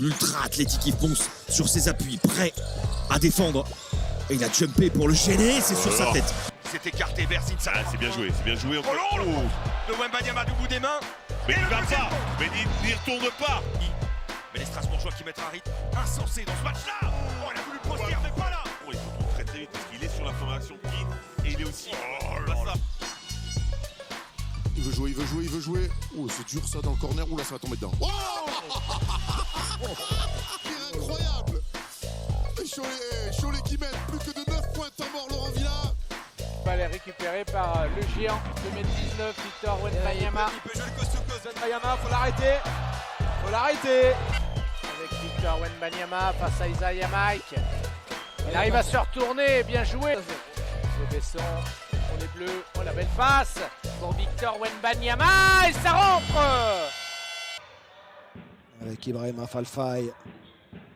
l'ultra athlétique, il fonce sur ses appuis, prêt à défendre. Et il a jumpé pour le gêner, c'est sur sa tête. C'est écarté vers Zinsa. Ah, c'est bien joué, c'est bien joué. Oh non, le Wembanyama du bout des mains. Mais il va pas, mais n'y retourne pas. Mais les Strasbourgeois qui mettent un rythme insensé dans ce match-là. Oh, il a voulu poster, mais pas là. Oh, il faut très très vite parce qu'il est sur la formation qui et il est aussi. Oh là là. Il veut jouer, il veut jouer, il veut jouer. Oh, c'est dur ça dans le corner. Ouh là, ça va tomber dedans. Oh c'est incroyable. Cholet qui mène plus que de 9 points à mort, Laurent Villa. Balle est récupérée par le géant 2019, Victor Wembanyama. Il peut jouer le coast-to-coast. Wembanyama, faut l'arrêter. Faut l'arrêter. Avec Victor Wembanyama face à Isaiah Mike. Il arrive à se retourner, bien joué. Le Besson pour les Bleus. Oh la belle passe pour Victor Wembanyama et ça rentre. Avec Ibrahima Falfay.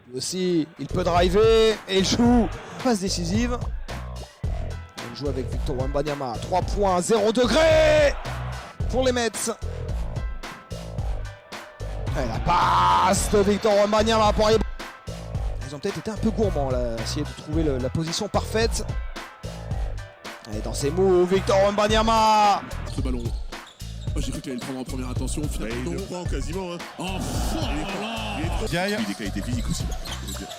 Lui aussi, il peut driver et il joue. Passe décisive. On joue avec Victor Wembanyama. 3 points, 0 degré pour les Mets. Et la passe de Victor Wembanyama pour Ibrahima. Ils ont peut-être été un peu gourmands là, essayer de trouver la position parfaite. Et dans ses moves, Victor Wembanyama. Ce ballon. Oh, j'ai cru qu'il allait le prendre en première intention. Finalement, Il le prend quasiment. Hein. Oh, Il est trop. Il a des qualités physiques aussi.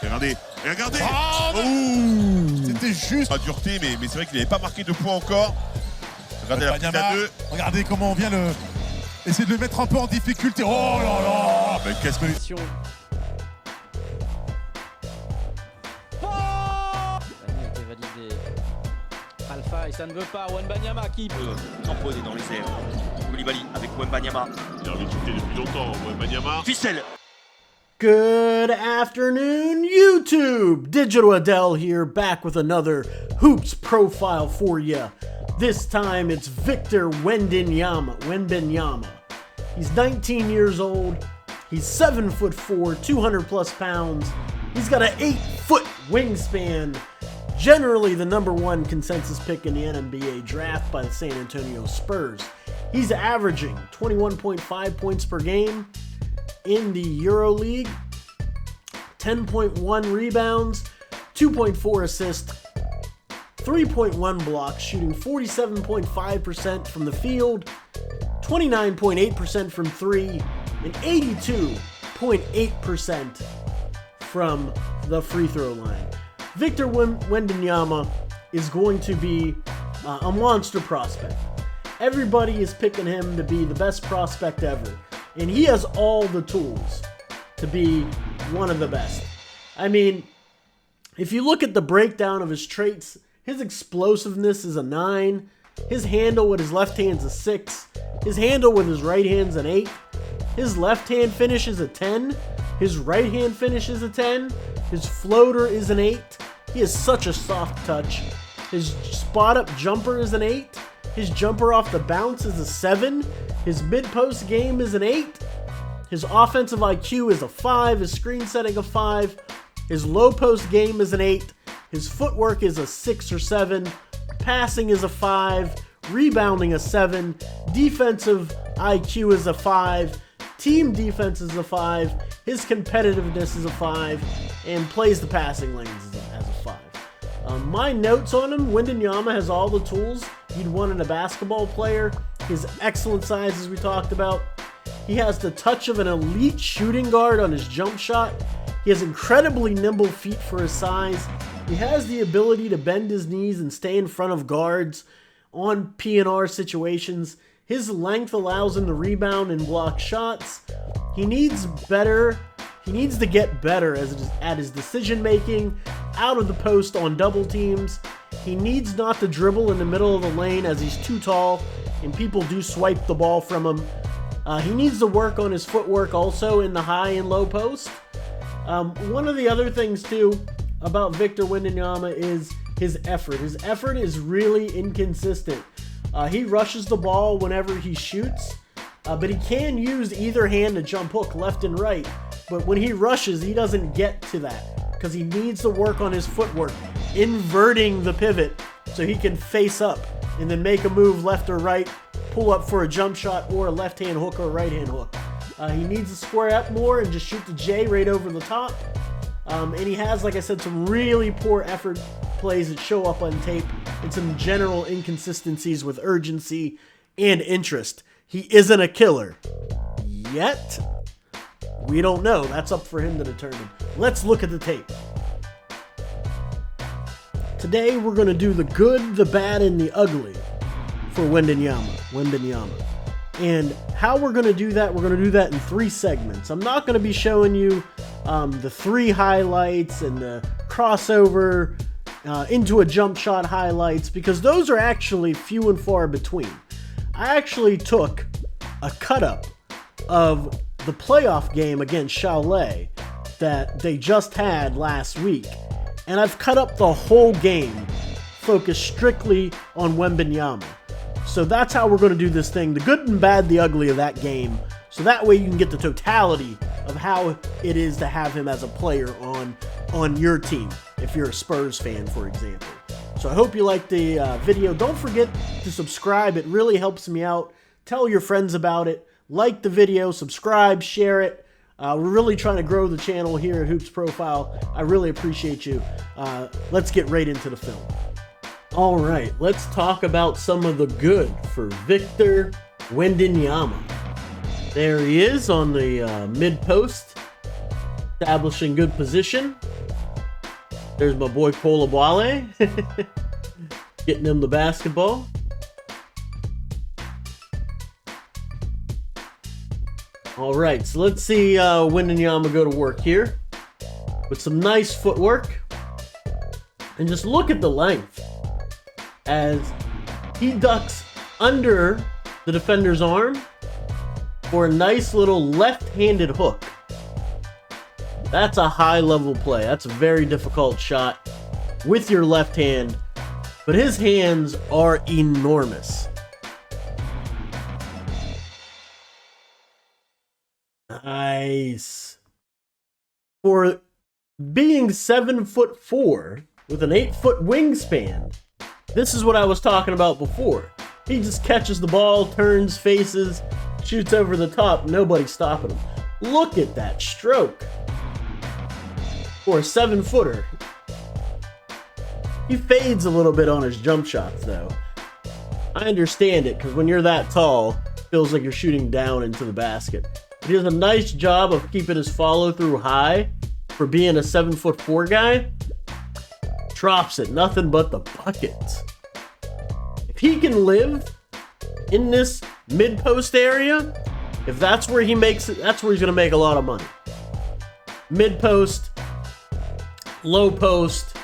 Regardez, regardez. C'était juste. Pas dureté, mais c'est vrai qu'il n'avait pas marqué de points encore. Regardez la petite à 2. Regardez comment on vient essayer de le mettre un peu en difficulté. Oh là là. Mais qu'est-ce que. Alpha et ça ne veut pas. Wembanyama qui peut Tamponné dans les airs. Koulibaly avec Wembanyama. Il a envie de shooter depuis longtemps, Wembanyama. Ficelle. Good afternoon, YouTube! Digital Adele here, back with another Hoops profile for you. This time it's Victor Wembanyama. He's 19 years old. He's 7'4", 200 plus pounds. He's got an 8-foot wingspan. Generally the #1 consensus pick in the NBA draft by the San Antonio Spurs. He's averaging 21.5 points per game in the EuroLeague, 10.1 rebounds, 2.4 assists, 3.1 blocks, shooting 47.5% from the field, 29.8% from 3, and 82.8% from the free throw line. Victor Wembanyama is going to be a monster prospect. Everybody is picking him to be the best prospect ever, and he has all the tools to be one of the best. I mean, if you look at the breakdown of his traits, his explosiveness is a 9, his handle with his left hand's a 6, his handle with his right hand's an 8, his left hand finish is a 10, his right hand finish is a 10, his floater is an 8, he has such a soft touch, his spot up jumper is an 8, his jumper off the bounce is a 7, his mid-post game is an 8, his offensive IQ is a 5, his screen setting a 5, his low-post game is an 8, his footwork is a 6 or 7, passing is a 5, rebounding a 7, defensive IQ is a 5, team defense is a 5, his competitiveness is a 5, and plays the passing lanes as a 5. My notes on him: Wembanyama has all the tools you'd want in a basketball player. His excellent size, as we talked about. He has the touch of an elite shooting guard on his jump shot. He has incredibly nimble feet for his size. He has the ability to bend his knees and stay in front of guards on P&R situations. His length allows him to rebound and block shots. He needs to get better at his decision making, out of the post on double teams. He needs not to dribble in the middle of the lane as he's too tall and people do swipe the ball from him. He needs to work on his footwork also in the high and low post. One of the other things too about Victor Wembanyama is his effort. His effort is really inconsistent. He rushes the ball whenever he shoots, but he can use either hand to jump hook left and right. But when he rushes, he doesn't get to that because he needs to work on his footwork, inverting the pivot so he can face up and then make a move left or right, pull up for a jump shot or a left-hand hook or a right-hand hook. He needs to square up more and just shoot the J right over the top. And he has, like I said, some really poor effort plays that show up on tape and some general inconsistencies with urgency and interest. He isn't a killer yet. We don't know. That's up for him to determine. Let's look at the tape. Today we're going to do the good, the bad, and the ugly for Wembanyama. And how we're going to do that, we're going to do that in 3 segments. I'm not going to be showing you the 3 highlights and the crossover into a jump shot highlights, because those are actually few and far between. I actually took a cut-up of the playoff game against Chalet that they just had last week, and I've cut up the whole game focused strictly on Wembanyama. So that's how we're going to do this thing, the good and bad, the ugly of that game, so that way you can get the totality of how it is to have him as a player on your team, if you're a Spurs fan, for example. So I hope you liked the video. Don't forget to subscribe. It really helps me out. Tell your friends about it. Like the video, subscribe, share it. We're really trying to grow the channel here at Hoops Profile. I really appreciate you. Let's get right into the film. All right, let's talk about some of the good for Victor Wembanyama. There he is on the mid-post, establishing good position. There's my boy Kolabwale, getting him the basketball. All right, so let's see Wembanyama go to work here with some nice footwork. And just look at the length as he ducks under the defender's arm for a nice little left-handed hook. That's a high-level play. That's a very difficult shot with your left hand, but his hands are enormous. Nice. For being 7'4" with an 8-foot wingspan, this is what I was talking about before. He just catches the ball, turns, faces, shoots over the top. Nobody's stopping him. Look at that stroke. For a 7-footer. He fades a little bit on his jump shots, though. I understand it, because when you're that tall, it feels like you're shooting down into the basket. He does a nice job of keeping his follow-through high for being a 7'4" guy. Drops it, nothing but the buckets. If he can live in this mid-post area, if that's where he makes it, that's where he's going to make a lot of money. Mid-post, low post.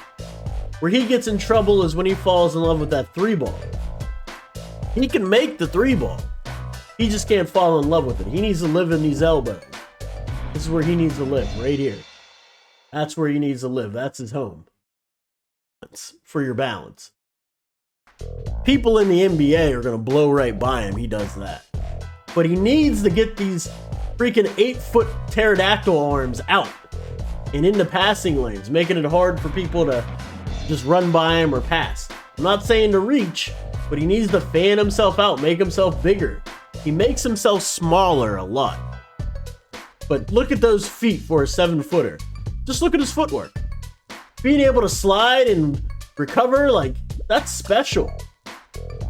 Where he gets in trouble is when he falls in love with that 3-ball. He can make the 3-ball. He just can't fall in love with it. He needs to live in these elbows. This is where he needs to live, right here. That's where he needs to live. That's his home. That's for your balance. People in the NBA are going to blow right by him. He does that. But he needs to get these freaking 8-foot pterodactyl arms out and into passing lanes, making it hard for people to just run by him or pass. I'm not saying to reach, but he needs to fan himself out, make himself bigger. He makes himself smaller a lot. But look at those feet for a 7-footer. Just look at his footwork. Being able to slide and recover, like, that's special.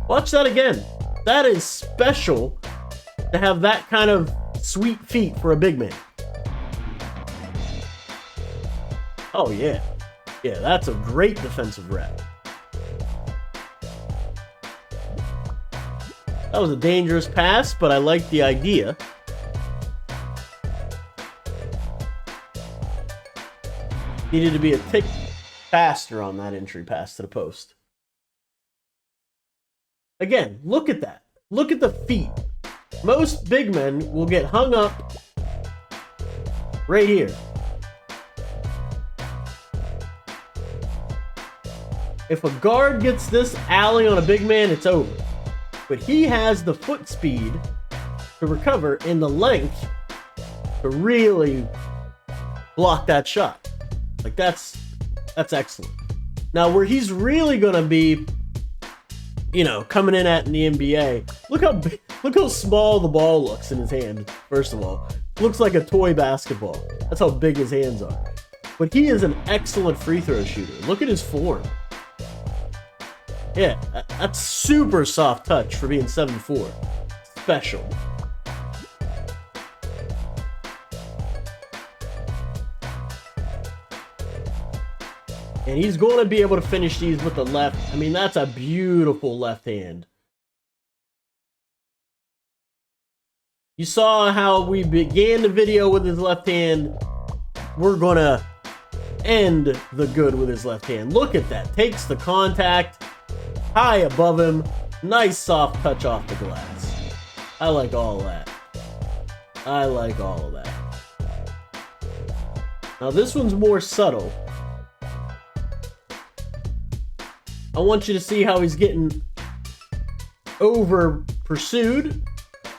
Watch that again. That is special to have that kind of sweet feet for a big man. Oh, yeah. Yeah, that's a great defensive rep. That was a dangerous pass, but I like the idea. Needed to be a tick faster on that entry pass to the post. Again, look at that. Look at the feet. Most big men will get hung up right here. If a guard gets this alley on a big man, it's over. But he has the foot speed to recover and the length to really block that shot. Like, that's excellent. Now, where he's really going to be, you know, coming in at in the NBA, look how big, Look how small the ball looks in his hand, first of all. Looks like a toy basketball. That's how big his hands are. But he is an excellent free throw shooter. Look at his form. Yeah, that's super soft touch for being 7'4". Special. And he's going to be able to finish these with the left. I mean, that's a beautiful left hand. You saw how we began the video with his left hand. We're going to end the good with his left hand. Look at that. Takes the contact high above him. Nice soft touch off the glass. I like all of that. I like all of that. Now this one's more subtle. I want you to see how he's getting over pursued,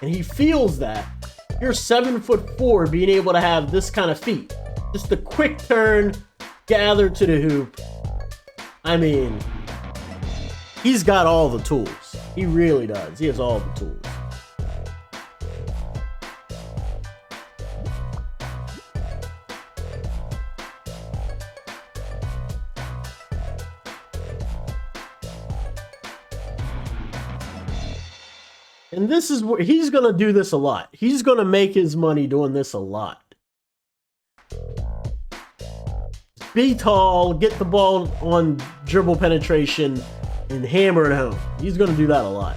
and he feels that. You're 7'4", being able to have this kind of feet. Just a quick turn, gather to the hoop. I mean, he's got all the tools. He really does. He has all the tools. And this is what he's going to do this a lot. He's going to make his money doing this a lot. Be tall, get the ball on dribble penetration, and hammer it home. He's going to do that a lot.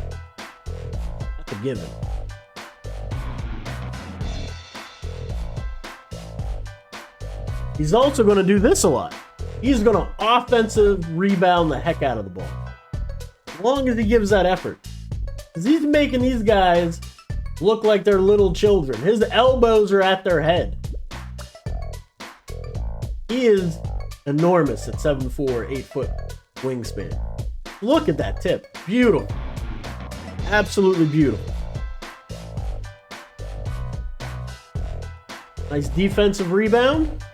That's a given. He's also going to do this a lot. He's going to offensive rebound the heck out of the ball. As long as he gives that effort. Because he's making these guys look like they're little children. His elbows are at their head. He is enormous at 7'4", 8-foot wingspan. Look at that tip. Beautiful. Absolutely beautiful. Nice defensive rebound.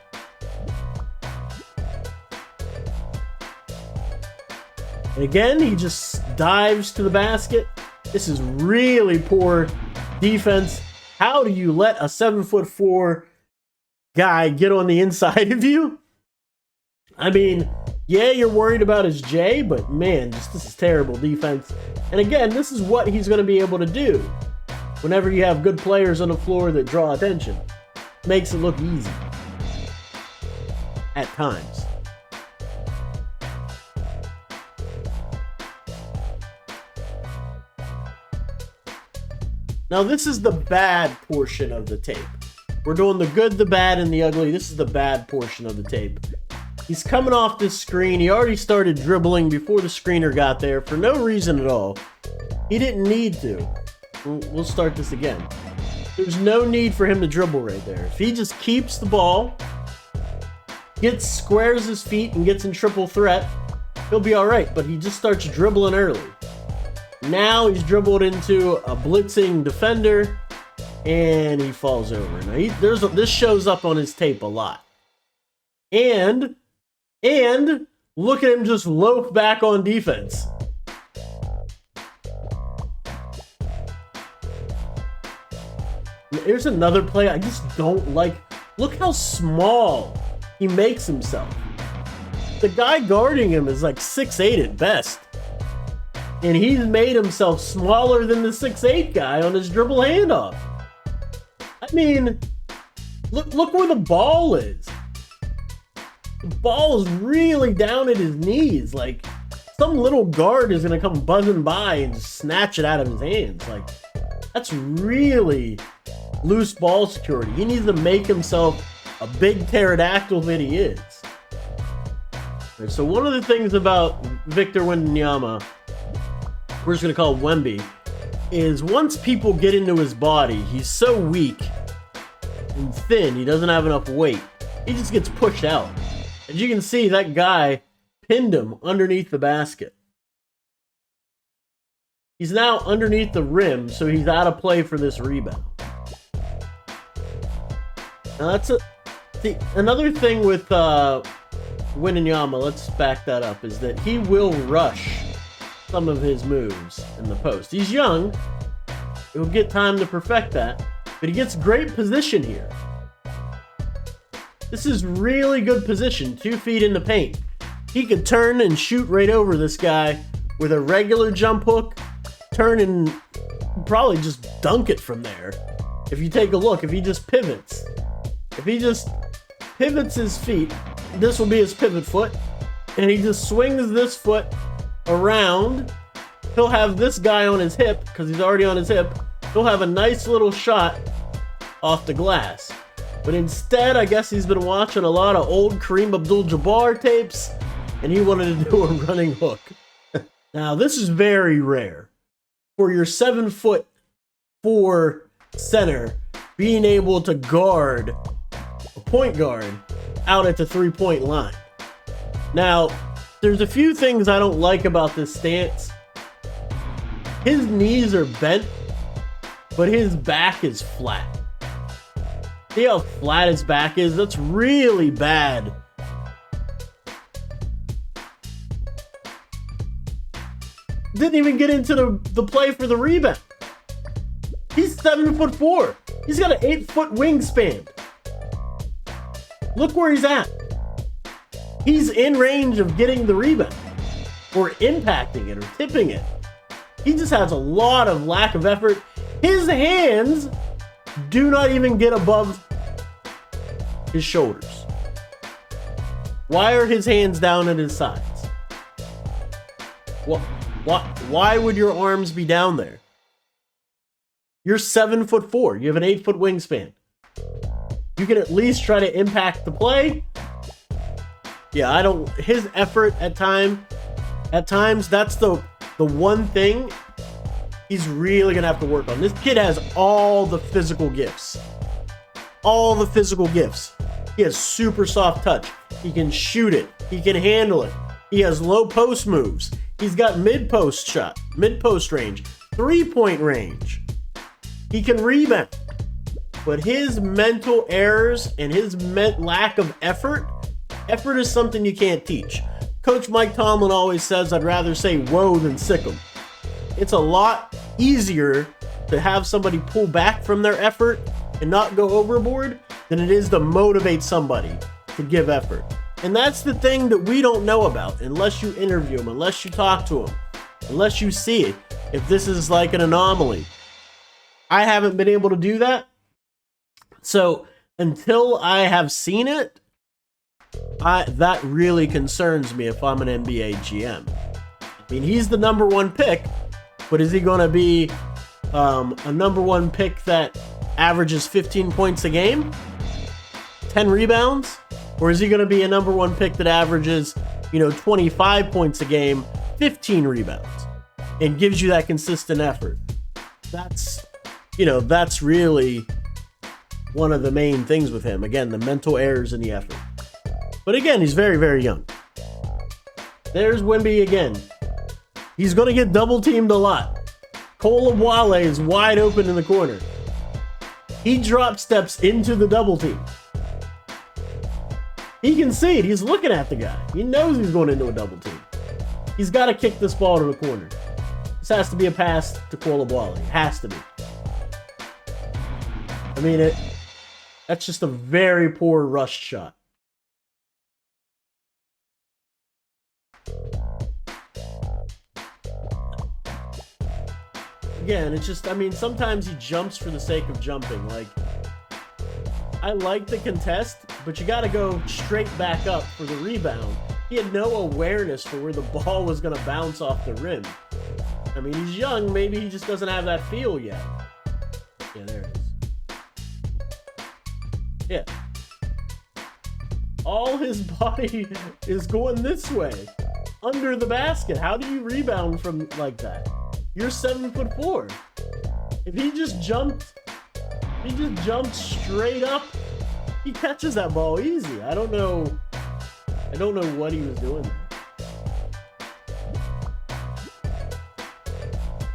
And again, he just dives to the basket. This is really poor defense. How do you let a 7'4" guy get on the inside of you? I mean, yeah, you're worried about his J, but man, this is terrible defense. And again, this is what he's going to be able to do whenever you have good players on the floor that draw attention. Makes it look easy. At times. Now this is the bad portion of the tape. We're doing the good, the bad, and the ugly. This is the bad portion of the tape. He's coming off this screen. He already started dribbling before the screener got there for no reason at all. He didn't need to. We'll start this again. There's no need for him to dribble right there. If he just keeps the ball, squares his feet, and gets in triple threat, he'll be all right. But he just starts dribbling early. Now he's dribbled into a blitzing defender, and he falls over. Now this shows up on his tape a lot. And look at him just loaf back on defense. Here's another play I just don't like. Look how small he makes himself. The guy guarding him is like 6'8" at best. And he's made himself smaller than the 6'8" guy on his dribble handoff. I mean, look where the ball is. The ball is really down at his knees. Like, some little guard is going to come buzzing by and just snatch it out of his hands. Like, that's really loose ball security. He needs to make himself a big pterodactyl that he is. Right, so one of the things about Victor Wembanyama, we're just going to call him Wemby, is once people get into his body, he's so weak and thin, he doesn't have enough weight. He just gets pushed out. As you can see, that guy pinned him underneath the basket. He's now underneath the rim, so he's out of play for this rebound. Now another thing with Wembanyama, let's back that up, is that he will rush some of his moves in the post. He's young, He'll get time to perfect that. But he gets great position here. This is really good position. 2 feet in the paint. He could turn and shoot right over this guy with a regular jump hook. Turn and probably just dunk it from there. If you take a look, if he just pivots. If he just pivots his feet, this will be his pivot foot. And he just swings this foot around. He'll have this guy on his hip, because he's already on his hip. He'll have a nice little shot off the glass. But instead, I guess he's been watching a lot of old Kareem Abdul-Jabbar tapes, and he wanted to do a running hook. Now, this is very rare. For your 7'4" center being able to guard a point guard out at the 3-point line. Now, there's a few things I don't like about this stance. His knees are bent, but his back is flat. See how flat his back is? That's really bad. Didn't even get into the play for the rebound. He's 7'4". He's got an 8-foot wingspan. Look where he's at. He's in range of getting the rebound, or impacting it, or tipping it. He just has a lot of lack of effort. His hands do not even get above his shoulders. Why are his hands down at his sides? Why would your arms be down there? You're 7'4". You have an 8-foot wingspan. You can at least try to impact the play. Yeah, his effort at times, that's the one thing he's really gonna have to work on. This kid has all the physical gifts. All the physical gifts. He has super soft touch. He can shoot it. He can handle it. He has low post moves. He's got mid-post shot, mid-post range, 3-point range. He can rebound. But his mental errors and his lack of effort is something you can't teach. Coach Mike Tomlin always says, I'd rather say whoa than sick 'em. It's a lot easier to have somebody pull back from their effort and not go overboard than it is to motivate somebody to give effort. And that's the thing that we don't know about unless you interview them, unless you talk to them, unless you see it, if this is like an anomaly. I haven't been able to do that. So until I have seen it, that really concerns me if I'm an NBA GM. I mean, he's the number 1 pick, but is he going to be a number 1 pick that averages 15 points a game, 10 rebounds? Or is he going to be a number 1 pick that averages, 25 points a game, 15 rebounds, and gives you that consistent effort? That's really one of the main things with him. Again, the mental errors and the effort. But again, he's very, very young. There's Wemby again. He's going to get double teamed a lot. Cole Wale is wide open in the corner. He drop steps into the double team. He can see it. He's looking at the guy. He knows he's going into a double team. He's got to kick this ball to the corner. This has to be a pass to Cole Wale. It has to be. I mean, that's just a very poor rushed shot. Again, it's just, sometimes he jumps for the sake of jumping. Like, I like the contest, but you got to go straight back up for the rebound. He had no awareness for where the ball was going to bounce off the rim. I mean, he's young. Maybe he just doesn't have that feel yet. Yeah, there it is. Yeah. All his body is going this way, under the basket. How do you rebound from like that? You're 7'4". If he just jumped straight up, he catches that ball easy. I don't know what he was doing there.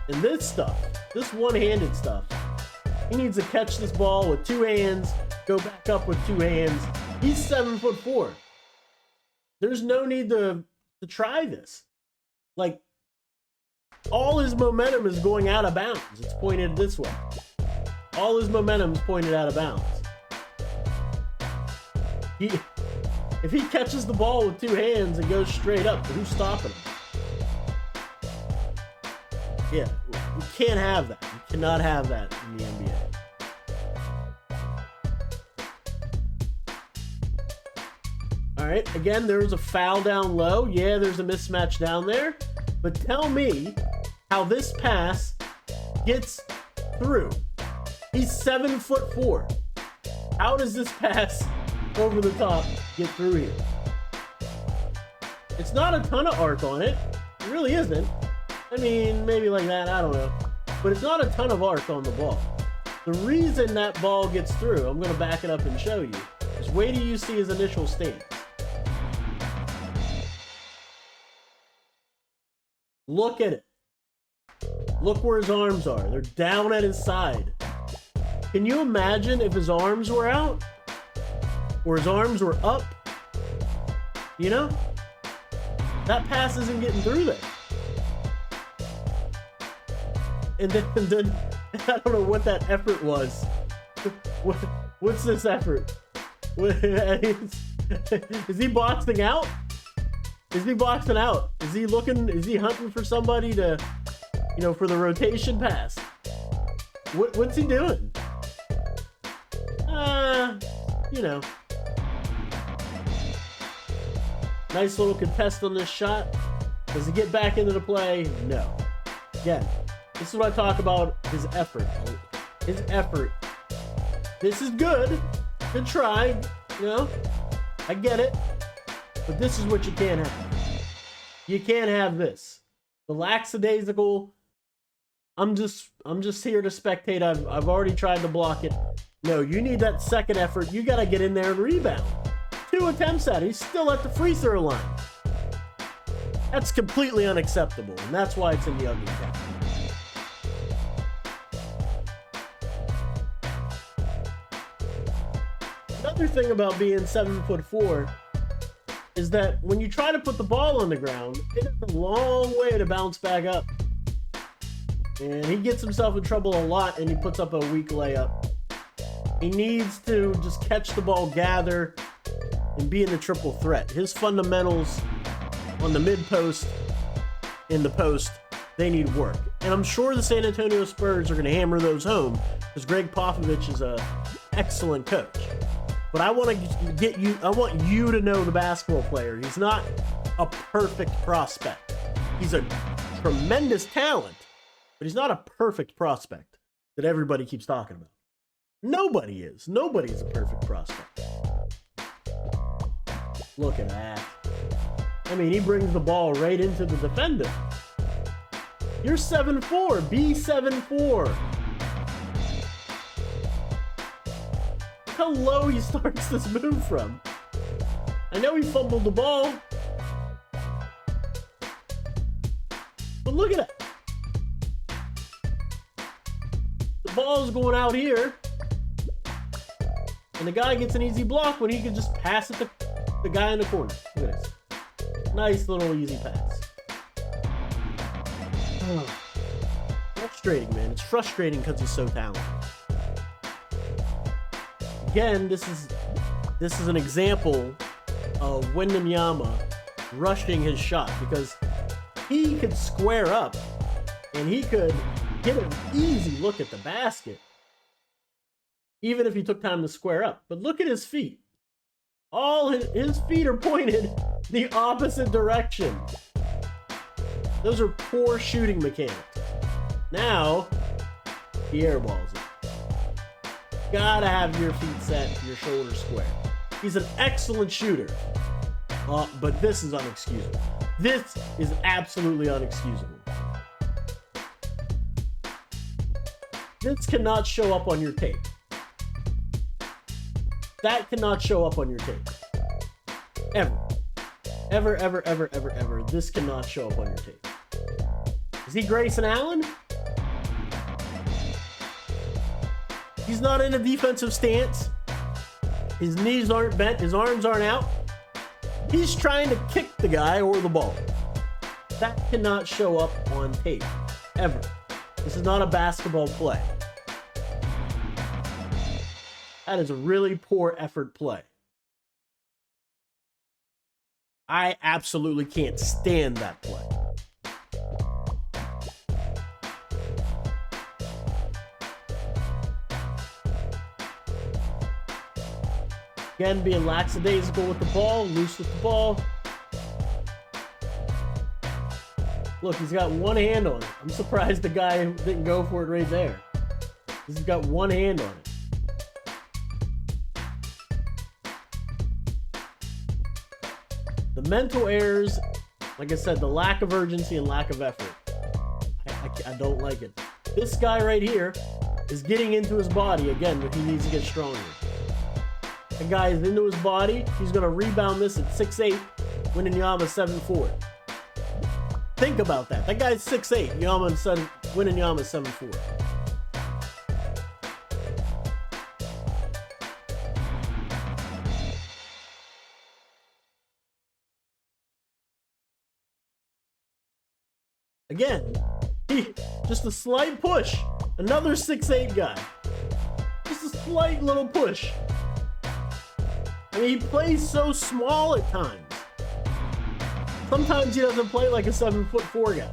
And this stuff, this one-handed stuff, he needs to catch this ball with 2 hands, go back up with 2 hands. He's 7'4". There's no need to try this. Like, All his momentum is going out of bounds. It's pointed this way. All his momentum is pointed out of bounds. If he catches the ball with two hands and goes straight up, who's stopping him? Yeah, we can't have that. We cannot have that in the NBA. All right, again, there's a foul down low. Yeah, there's a mismatch down there. But tell me how this pass gets through. He's 7'4". How does this pass over the top get through here? It's not a ton of arc on it. It really isn't. I mean, maybe like that, I don't know. But it's not a ton of arc on the ball. The reason that ball gets through, I'm going to back it up and show you, is wait till you see his initial stance. Look at it. Look where his arms are. They're down at his side. Can you imagine if his arms were out? Or his arms were up? You know? That pass isn't getting through there. And then I don't know what that effort was. What's this effort? Is he boxing out? Is he boxing out? Is he looking? Is he hunting for somebody to, you know, for the rotation pass? What's he doing? You know. Nice little contest on this shot. Does he get back into the play? No. Again, this is what I talk about, his effort. His effort. This is good. Good try. You know, I get it. But this is what you can't have. You can't have this. The lackadaisical, I'm just here to spectate. I've already tried to block it. No, you need that second effort. You got to get in there and rebound. 2 attempts at it. He's still at the free throw line. That's completely unacceptable, and that's why it's in the ugly category. Another thing about being 7'4" is that when you try to put the ball on the ground, it is a long way to bounce back up. And he gets himself in trouble a lot, and he puts up a weak layup. He needs to just catch the ball, gather, and be in the triple threat. His fundamentals on the mid-post, in the post, they need work. And I'm sure the San Antonio Spurs are going to hammer those home because Greg Popovich is an excellent coach. But I want you to know the basketball player. He's not a perfect prospect. He's a tremendous talent, but he's not a perfect prospect that everybody keeps talking about. Nobody is. Nobody's a perfect prospect. Look at that. I mean, he brings the ball right into the defender. You're 7'4". Be 7'4". Look how low he starts this move from. I know he fumbled the ball. But look at it. The ball's going out here. And the guy gets an easy block when he can just pass it to the guy in the corner. Look at this. Nice little easy pass. Oh. Frustrating, man. It's frustrating because he's so talented. Again, this is an example of Wembanyama rushing his shot because he could square up and he could get an easy look at the basket even if he took time to square up. But look at his feet. All his feet are pointed the opposite direction. Those are poor shooting mechanics. Now, he airballs it. Gotta have your feet set, your shoulders square. He's an excellent shooter. But this is unexcusable. This is absolutely unexcusable. This cannot show up on your tape. That cannot show up on your tape. Ever. Ever, ever, ever, ever, ever. This cannot show up on your tape. Is he Grayson Allen? He's not in a defensive stance. His knees aren't bent. His arms aren't out. He's trying to kick the guy or the ball. That cannot show up on tape, ever. This is not a basketball play. That is a really poor effort play. I absolutely can't stand that play. Again, being lackadaisical with the ball, loose with the ball. Look, he's got one hand on it. I'm surprised the guy didn't go for it right there. He's got one hand on it. The mental errors, like I said, the lack of urgency and lack of effort. I don't like it. This guy right here is getting into his body again, but he needs to get stronger. The guy is into his body. He's going to rebound this at 6'8", Wembanyama 7'4". Think about that. That guy's 6'8", Wembanyama 7'4". Again, just a slight push. Another 6'8" guy. Just a slight little push. I mean, he plays so small at times. Sometimes he doesn't play like a 7'4" guy.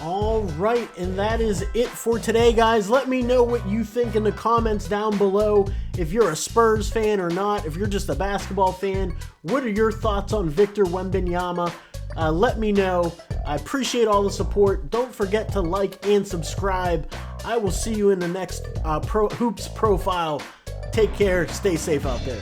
All right, and that is it for today, guys. Let me know what you think in the comments down below. If you're a Spurs fan or not, if you're just a basketball fan, what are your thoughts on Victor Wembanyama? Let me know. I appreciate all the support. Don't forget to like and subscribe. I will see you in the next Hoops profile. Take care. Stay safe out there.